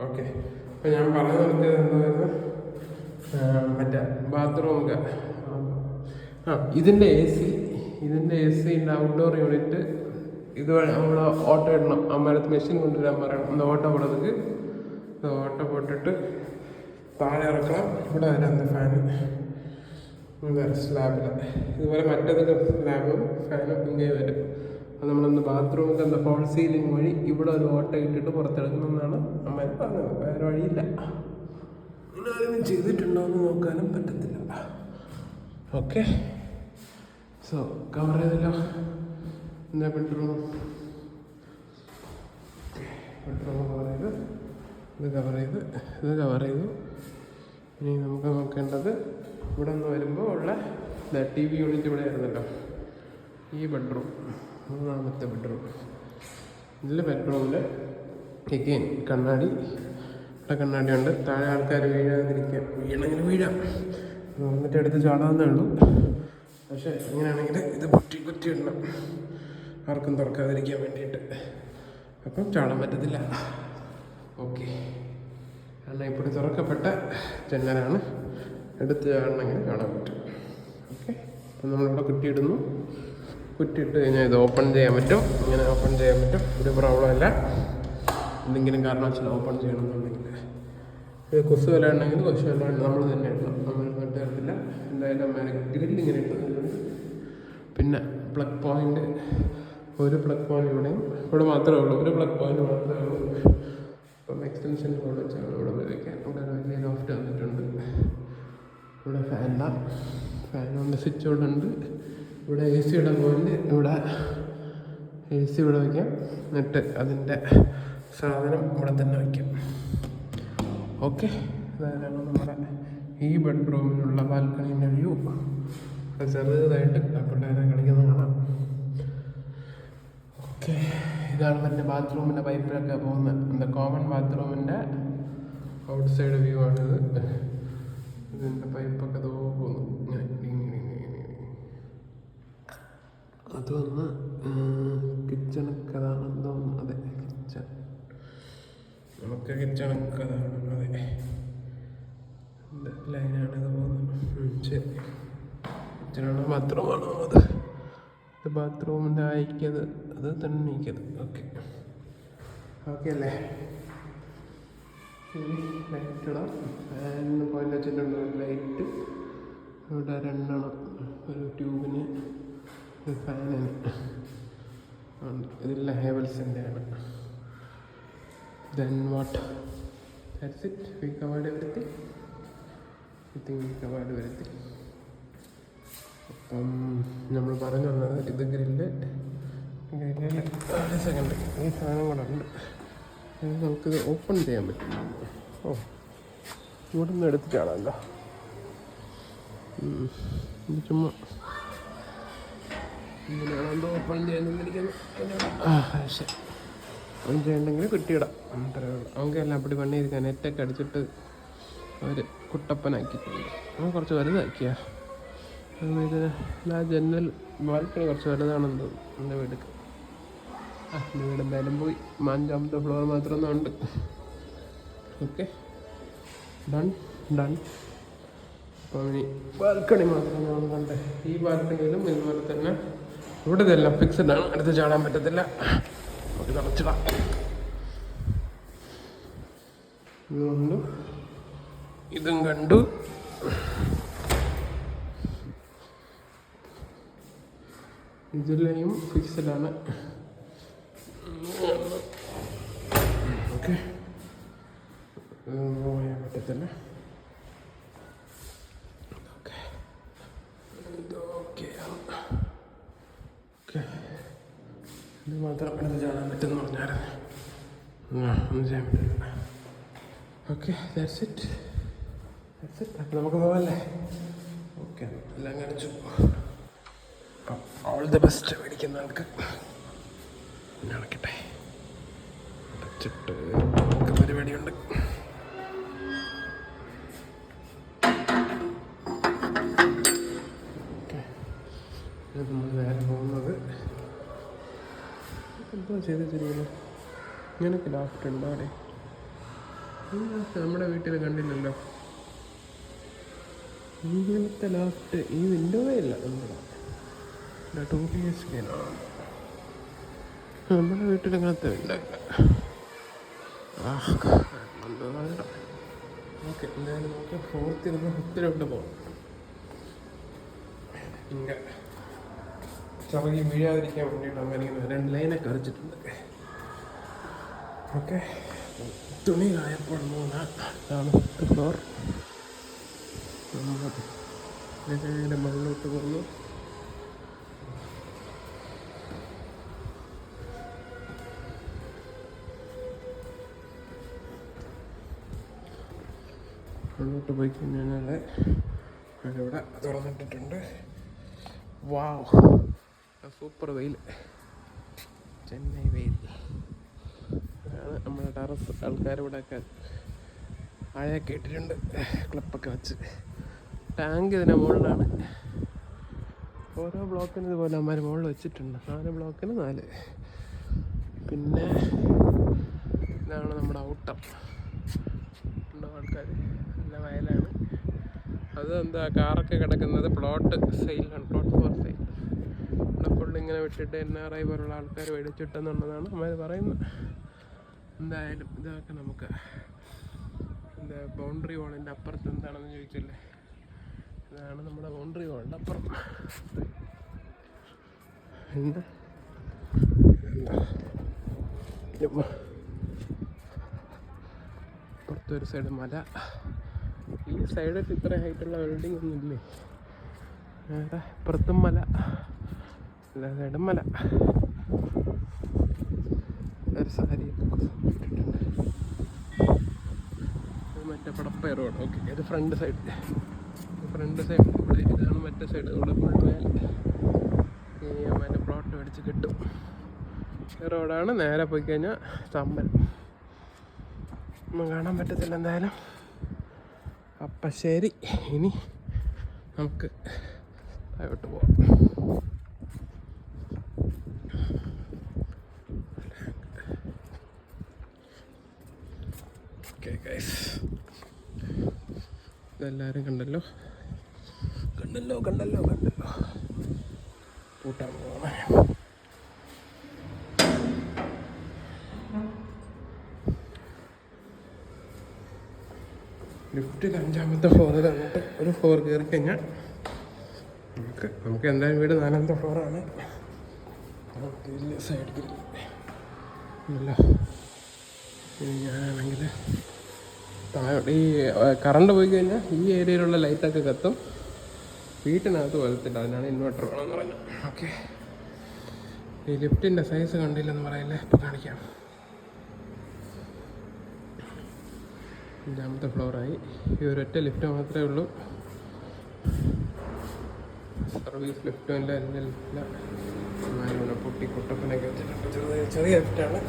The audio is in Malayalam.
ഓക്കെ, അപ്പോൾ ഞാൻ പറഞ്ഞു നിർത്തിയത് എന്തായിരുന്നു, മറ്റേ ബാത്റൂമൊക്കെ ഇതിൻ്റെ എ സിൻ്റെ ഔട്ട്ഡോർ യൂണിറ്റ് ഇതുവഴി നമ്മൾ ഓട്ടോ ഇടണം. അമ്മരത്ത് മെഷീൻ കൊണ്ടുവരാൻ പറയണം. എന്താ ഓട്ടോ പോടത്തേക്ക് ഓട്ടോ പോട്ടിട്ട് താഴെ ഇറക്കണം. ഇവിടെ വരാം ഫാന് സ്ലാബിൽ. ഇതുപോലെ മറ്റേതൊക്കെ സ്ലാബും ഫാനും ഇങ്ങനെ വരും. അത് നമ്മളൊന്ന് ബാത്റൂമൊക്കെ എന്താ ഫോൾ സീലിംഗ് വഴി ഇവിടെ ഒരു ഓട്ടോ ഇട്ടിട്ട് പുറത്തെടുക്കണമെന്നാണ് അമ്മ പറഞ്ഞത്. വേറെ വഴിയില്ല. ഇങ്ങനെ ആരെങ്കിലും ചെയ്തിട്ടുണ്ടോ എന്ന് നോക്കാനും പറ്റത്തില്ല. ഓക്കെ, സോ കവർ ചെയ്തല്ലോ. എന്താ ബെഡ്റൂം കവർ ചെയ്ത് ഇത് കവർ ചെയ്തു. ഇനി നമുക്ക് നോക്കേണ്ടത് ഇവിടെ നിന്ന് വരുമ്പോൾ ഉള്ള ടി വി യൂണിറ്റ് ഇവിടെ ആയിരുന്നല്ലോ. ഈ ബെഡ്റൂം, മൂന്നാമത്തെ ബെഡ്റൂം. ഇതിൽ ബെഡ്റൂമിൽ എഗെയിൻ കണ്ണാടി, ഇവിടെ കണ്ണാടി ഉണ്ട്. താഴെ ആൾക്കാർ വീഴാതിരിക്കാൻ, വീണെങ്കിൽ വീഴാം, വന്നിട്ട് എടുത്ത് ചാടാവുന്നേ ഉള്ളൂ. പക്ഷേ ഇങ്ങനെയാണെങ്കിൽ ഇത് കുറ്റി ഇടണം, ആർക്കും തുറക്കാതിരിക്കാൻ വേണ്ടിയിട്ട്. അപ്പം ചാടാൻ പറ്റത്തില്ല. ഓക്കെ, കാരണം ഇപ്പോൾ തുറക്കപ്പെട്ട ജനലാണ്, എടുത്ത് ചാടണമെങ്കിൽ കാണാൻ പറ്റും. ഓക്കെ, അപ്പം നമ്മളിവിടെ കുറ്റിയിടുന്നു. കുറ്റിയിട്ട് കഴിഞ്ഞാൽ ഇത് ഓപ്പൺ ചെയ്യാൻ പറ്റും. ഇങ്ങനെ ഓപ്പൺ ചെയ്യാൻ പറ്റും, ഒരു പ്രോബ്ലം ഇല്ല. എന്തെങ്കിലും കാരണവശാൽ ഓപ്പൺ ചെയ്യണമെന്നുണ്ടെങ്കിൽ ഇത് കൊസ് വില ഉണ്ടെങ്കിൽ കൊസ് വില നമ്മൾ തന്നെ ഇടണം, നമ്മൾ നട്ട് തരത്തില്ല. എന്തായാലും ഗ്രില്ല് ഇങ്ങനെ ഇട്ടുന്നുണ്ട്. പിന്നെ പ്ലഗ് പോയിൻ്റ്, ഒരു പ്ലഗ് പോയിൻ്റ് ഇവിടെ മാത്രമേ ഉള്ളൂ, ഒരു പ്ലഗ് പോയിൻ്റ് മാത്രമേ ഉള്ളൂ. അപ്പം എക്സ്റ്റൻഷൻ കോഡ് വെച്ചാണ് ഇവിടെ ഉപയോഗിക്കാൻ. ഇവിടെ ഒരു വലിയ ലോഫ്റ്റ് വന്നിട്ടുണ്ട്. ഇവിടെ ഫാനുണ്ട്, സ്വിച്ച് ബോർഡ് ഉണ്ട്. ഇവിടെ എ സി ഇടാൻ പോയിൻ്റ്, ഇവിടെ എ സി ഇവിടെ വയ്ക്കാം. എന്നിട്ട് അതിൻ്റെ സാധനം ഇവിടെ തന്നെ വയ്ക്കാം. ഓക്കെ, അതായത് നമ്മുടെ ഈ ബെഡ്റൂമിനുള്ള ബാൽക്കണീൻ്റെ വ്യൂ. ചെറുതായിട്ട് പിള്ളേരെ കളിക്കുന്നത് കാണാം. ഓക്കെ, ഇതാണ് മറ്റേ ബാത്റൂമിൻ്റെ പൈപ്പിലൊക്കെ പോകുന്ന എന്താ കോമൺ ബാത്റൂമിൻ്റെ ഔട്ട് സൈഡ് വ്യൂ ആണിത്. ഇതിൻ്റെ പൈപ്പൊക്കെ പോകുന്നു ഇങ്ങനെ. അത് വന്ന് കിച്ചണൊക്കെ അതാണെന്ന് തോന്നുന്നു. അതെ, കിച്ചൺ, നമുക്ക് കിച്ചണൊക്കെ അതാണ്. അതെ, ലൈനാണിത് പോകുന്നത്. ശരി, കിച്ചണാണോ ബാത്റൂമാണോ? അത് ബാത്റൂമിൻ്റെ അയക്കത്, അത് തന്നെ ഇരിക്കത്. ഓക്കെ അല്ലേ? ലൈറ്റ് ഇടാം. ഫാനിന് പോയിൻ്റ് വെച്ചിട്ടുണ്ട്. ലൈറ്റ് ഇവിടെ 2 ഒരു ട്യൂബിന്, ഒരു ഫാനിന് ഉണ്ട്. ഇതില്ല, ഹേവൽസിൻ്റെ ആണ്. Then what? That's it. We covered everything. I think we covered everything. അപ്പം നമ്മൾ പറഞ്ഞു വന്നത് ഇത് ഗ്രില്ല് സെക്കൻഡ് ഈ സാധനം കൂടെ ഉണ്ട്. നമുക്കിത് ഓപ്പൺ ചെയ്യാൻ പറ്റും. ഇവിടെ നിന്ന് എടുത്തിട്ടാണല്ലോ. ഇത് ചുമ്മാ ഇങ്ങനെയാണോ എന്തോ ഓപ്പൺ ചെയ്യാൻ. ശരി, ഓൺ ചെയ്യണമെങ്കിൽ കുട്ടിയിടാം. അത്രേ ഉള്ളൂ. അവക്കെല്ലാം അപ്പടി പണിയിരിക്കാൻ നെറ്റൊക്കെ അടിച്ചിട്ട് അവർ കുട്ടപ്പനാക്കിയിട്ടുണ്ട്. അവൻ കുറച്ച് വലുതാക്കിയാ. ഇത് ആ ജനൽ ബാൽക്കണി കുറച്ച് വലുതാണെന്ന് തോന്നുന്നു എൻ്റെ വീടൊക്കെ. എൻ്റെ വീട് എന്തായാലും പോയി. 5ാമത്തെ ഫ്ലോർ മാത്രമൊന്നും ഉണ്ട്. Okay, done. അപ്പോൾ ഇനി ബാൽക്കണി മാത്രം നമ്മൾ കണ്ടേ. ഈ ബാൽക്കണിയിലും ഇതുപോലെ തന്നെ ഇവിടെ ഇതെല്ലാം ഫിക്സഡ് ആണ്, അടുത്ത് ചാടാൻ പറ്റത്തില്ല. നമുക്ക് തളച്ചിടാം. ഇതുകൊണ്ട് ഇതും കണ്ടു. ഇതിലെയും ഫിക്സഡാണ്. ഓക്കെ, പോയാൻ പറ്റത്തില്ല. ഇത് മാത്രം എടുത്ത് ചാടാൻ പറ്റുമെന്ന് പറഞ്ഞായിരുന്നു. ഒന്നും ചെയ്യാൻ പറ്റില്ല. Okay, that's it. അപ്പം നമുക്ക് പോകാമല്ലേ? ഓക്കെ, എല്ലാം കാണിച്ചു. അപ്പം ഓൾ ദ ബെസ്റ്റ് മേടിക്കുന്ന ആൾക്ക്. നടക്കട്ടെ, വെച്ചിട്ട് നമുക്ക് പരിപാടിയുണ്ട്. ഓക്കെ, നമ്മൾ നേരെ പോകുന്നത് എന്തോ ചെയ്ത് വെച്ചിരിക്കുന്നു. ഇങ്ങനെയൊക്കെ ലാഫ്റ്റ് ഉണ്ടോ അവിടെ? നമ്മുടെ വീട്ടിൽ കണ്ടില്ലല്ലോ ഇങ്ങനത്തെ ലോഫ്റ്റ്. ഈ വിൻഡോവേ ഇല്ല നമ്മുടെ 2 BHK. നമ്മുടെ വീട്ടിൽ അങ്ങനത്തെ വിൻഡോ ഇല്ല. ഓക്കെ, എന്തായാലും നമുക്ക് 4th ഇരുന്ന് 5th പോകാം. ഇങ്ങനെ ചെറിയ വീഴാതിരിക്കാൻ വേണ്ടിയിട്ട് അങ്ങനെ 2 ലൈനൊക്കെ വരച്ചിട്ടുണ്ട്. ഓക്കെ, തുണി കായപ്പോൾ ഇതാണ് 5th ഫ്ലോർ. ഇങ്ങനെ മുകളിലോട്ട് പോകുന്നു. മുകളിലോട്ട് പോയി കഴിഞ്ഞാൽ ഇവിടെ തുറന്നിട്ടിട്ടുണ്ട്. വാവ്, സൂപ്പർ വെയിൽ, ചെന്നൈ വെയിൽ. അതാണ് നമ്മുടെ ടെറസ്. ആൾക്കാർ ഇവിടെയൊക്കെ ആഴയൊക്കെ ഇട്ടിട്ടുണ്ട്, ക്ലിപ്പൊക്കെ വെച്ച്. ടാങ്ക് ഇതിൻ്റെ മുകളിലാണ്. ഓരോ ബ്ലോക്കിന് ഇതുപോലെ അമ്മമാർ മുകളിൽ വെച്ചിട്ടുണ്ട്. 4 ബ്ലോക്കിന് 4. പിന്നെ ഇതാണ് നമ്മുടെ ഔട്ടർ. ഉണ്ടോ ആൾക്കാർ? നല്ല വയലാണ്. അത് എന്താ കാറൊക്കെ കിടക്കുന്നത് പ്ലോട്ട് സെയിലാണ്, പ്ലോട്ട് ഫോർ സെയിൽ. ഇവിടെ ഫുള്ള് ഇങ്ങനെ വിട്ടിട്ട് NRI പോലുള്ള ആൾക്കാർ മേടിച്ചിട്ടെന്നുള്ളതാണ് അമ്മ പറയുന്നത്. എന്തായാലും ഇതൊക്കെ നമുക്ക് എന്താ ബൗണ്ടറി വാളിൻ്റെ അപ്പുറത്ത് എന്താണെന്ന് ചോദിച്ചില്ലേ, ഇതാണ് നമ്മുടെ ബൗണ്ടറി വാളിൻ്റെ അപ്പുറം. എന്താ അപ്പുറത്തൊരു സൈഡ് മല. ഈ സൈഡിൽ ഇത്ര ഹൈറ്റുള്ള ബിൽഡിംഗ് ഒന്നും ഇല്ലേ. വേറെ അപ്പുറത്തും മല, എല്ലാ സൈഡും മല. ഒരു സാരിയൊക്കെ ഇട്ടിട്ടുണ്ട്. മറ്റേ പടപ്പയ റോഡ്. ഓക്കെ, ഇത് ഫ്രണ്ട് സൈഡ്. ഇവിടെ ഇതാണ് മറ്റേ സൈഡ്. ഇവിടെ ഫുൾ മറ്റേ പ്ലോട്ട് മേടിച്ച് കിട്ടും. ഈ റോഡാണ്. നേരെ പോയി കഴിഞ്ഞാൽ ചമ്പൽ ഒന്നും കാണാൻ പറ്റത്തില്ല. എന്തായാലും അപ്പം ശരി, ഇനി നമുക്ക് താഴോട്ട് പോവാം. ഓക്കെ ഗൈസ്, ഇതെല്ലാവരും കണ്ടല്ലോ. കൂട്ടാൻ പോകണേ. ലിഫ്റ്റ് 5ാമത്തെ ഫ്ലോറിൽ വന്നിട്ട് ഒരു ഫ്ലോർ കയറി കഴിഞ്ഞാൽ നമുക്ക് എന്തായാലും വീട് 4ാമത്തെ ഫ്ലോറാണ്. Side grille. ഞാനാണെങ്കിൽ താഴോട്ട് ഈ കറണ്ട് പോയി കഴിഞ്ഞാൽ ഈ ഏരിയയിലുള്ള ലൈറ്റൊക്കെ കത്തും. വീട്ടിനകത്ത് വരത്തില്ല. അതിനാണ് ഇൻവെർട്ടർ വേണമെന്ന് പറഞ്ഞു. ഓക്കെ, ഈ ലിഫ്റ്റിൻ്റെ സൈസ് കണ്ടില്ലെന്ന് പറയില്ലേ, ഇപ്പോൾ കാണിക്കാം. 5ാമത്തെ ഫ്ലോറായി. ഈ ഒരൊറ്റ ലിഫ്റ്റ് മാത്രമേ ഉള്ളൂ. സർവീസ് ലിഫ്റ്റും ഇല്ല, എൻ്റെ ലിഫ്റ്റില്ല. പൊട്ടി കുട്ടപ്പനൊക്കെ വെച്ചിട്ടുണ്ട്. ചെറിയ ലിഫ്റ്റാണ്.